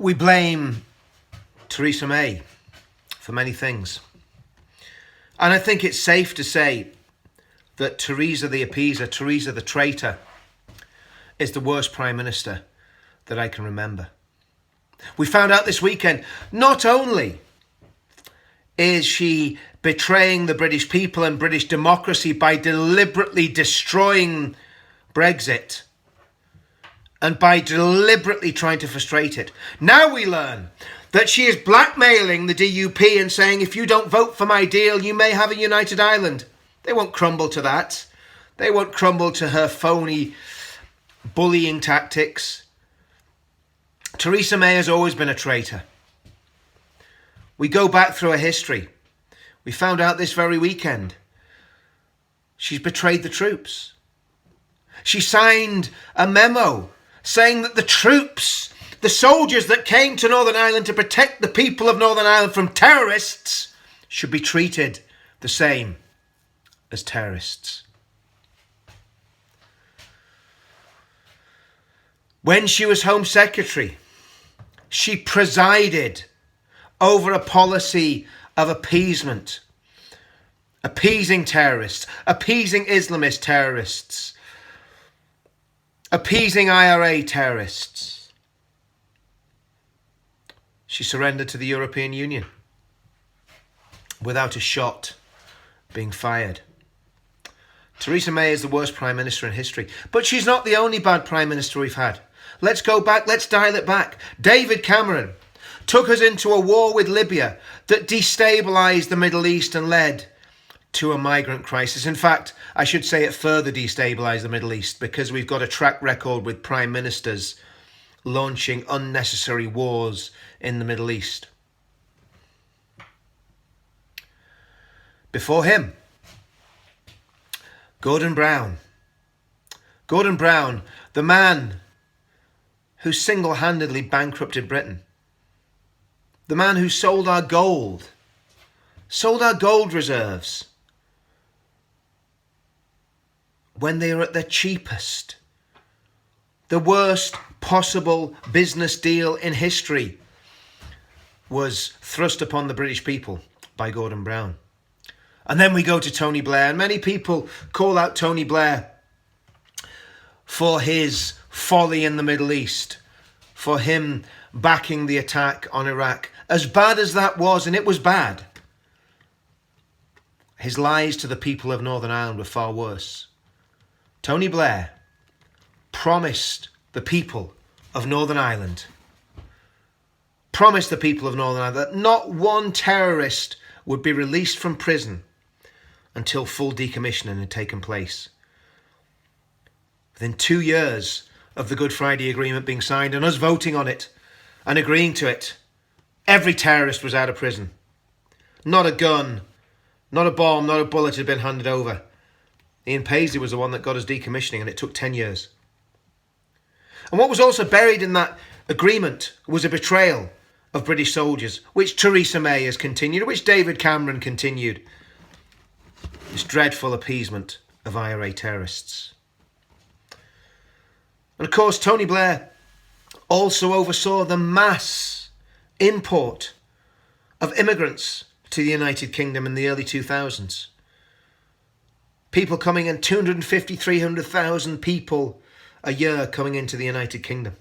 We blame Theresa May for many things. And I think it's safe to say that Theresa the Appeaser, Theresa the Traitor, is the worst Prime Minister that I can remember. We found out this weekend, not only is she betraying the British people and British democracy by deliberately destroying Brexit and by deliberately trying to frustrate it. Now we learn that she is blackmailing the DUP and saying, if you don't vote for my deal, you may have a united Ireland. They won't crumble to that. They won't crumble to her phony bullying tactics. Theresa May has always been a traitor. We go back through her history. We found out this very weekend. She's betrayed the troops. She signed a memo saying that the troops, the soldiers that came to Northern Ireland to protect the people of Northern Ireland from terrorists, should be treated the same as terrorists. When she was Home Secretary, she presided over a policy of appeasement, appeasing terrorists, appeasing Islamist terrorists, appeasing IRA terrorists. She surrendered to the European Union without a shot being fired. Theresa May is the worst Prime Minister in history, but she's not the only bad Prime Minister we've had. Let's go back, let's dial it back. David Cameron took us into a war with Libya that destabilised the Middle East and led to a migrant crisis. In fact, I should say it further destabilised the Middle East because we've got a track record with Prime Ministers launching unnecessary wars in the Middle East. Before him, Gordon Brown. Gordon Brown, the man who single-handedly bankrupted Britain. The man who sold our gold reserves when they were at their cheapest. The worst possible business deal in history was thrust upon the British people by Gordon Brown. And then we go to Tony Blair, and many people call out Tony Blair for his folly in the Middle East, for him backing the attack on Iraq. As bad as that was, and it was bad, his lies to the people of Northern Ireland were far worse. Tony Blair promised the people of Northern Ireland, that not one terrorist would be released from prison until full decommissioning had taken place. Within 2 years of the Good Friday Agreement being signed and us voting on it and agreeing to it, every terrorist was out of prison. Not a gun, not a bomb, not a bullet had been handed over. Ian Paisley was the one that got us decommissioning, and it took 10 years. And what was also buried in that agreement was a betrayal of British soldiers, which Theresa May has continued, which David Cameron continued. This dreadful appeasement of IRA terrorists. And of course, Tony Blair also oversaw the mass import of immigrants to the United Kingdom in the early 2000s. People coming in, 250, 300,000 people a year coming into the United Kingdom.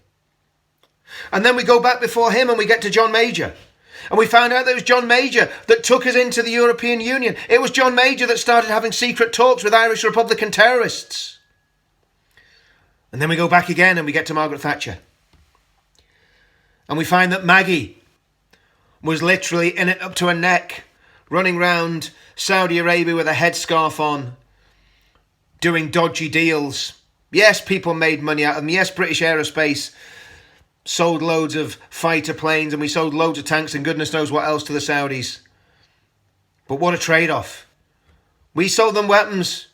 And then we go back before him and we get to John Major. And we found out that it was John Major that took us into the European Union. It was John Major that started having secret talks with Irish Republican terrorists. And then we go back again and we get to Margaret Thatcher. And we find that Maggie was literally in it up to her neck, running round Saudi Arabia with a headscarf on, doing dodgy deals. Yes, people made money out of them. Yes, British Aerospace sold loads of fighter planes and we sold loads of tanks and goodness knows what else to the Saudis. But what a trade-off. We sold them weapons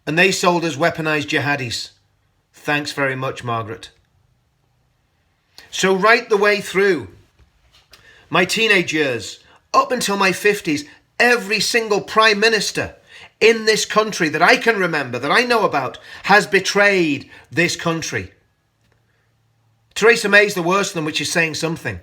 and they sold us weaponized jihadis. Thanks very much, Margaret. So right the way through my teenage years, up until my 50s, every single Prime Minister in this country that I can remember, that I know about, has betrayed this country. Theresa May's the worst of them, which is saying something.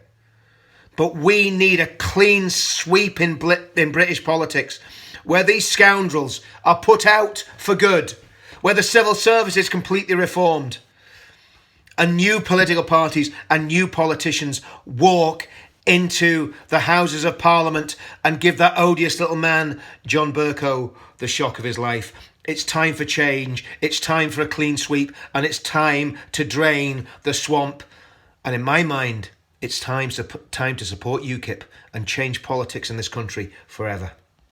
But we need a clean sweep in British politics, where these scoundrels are put out for good, where the civil service is completely reformed, and new political parties and new politicians walk into the Houses of Parliament and give that odious little man, John Bercow, the shock of his life. It's time for change. It's time for a clean sweep, and it's time to drain the swamp. And in my mind, it's time to support UKIP and change politics in this country forever.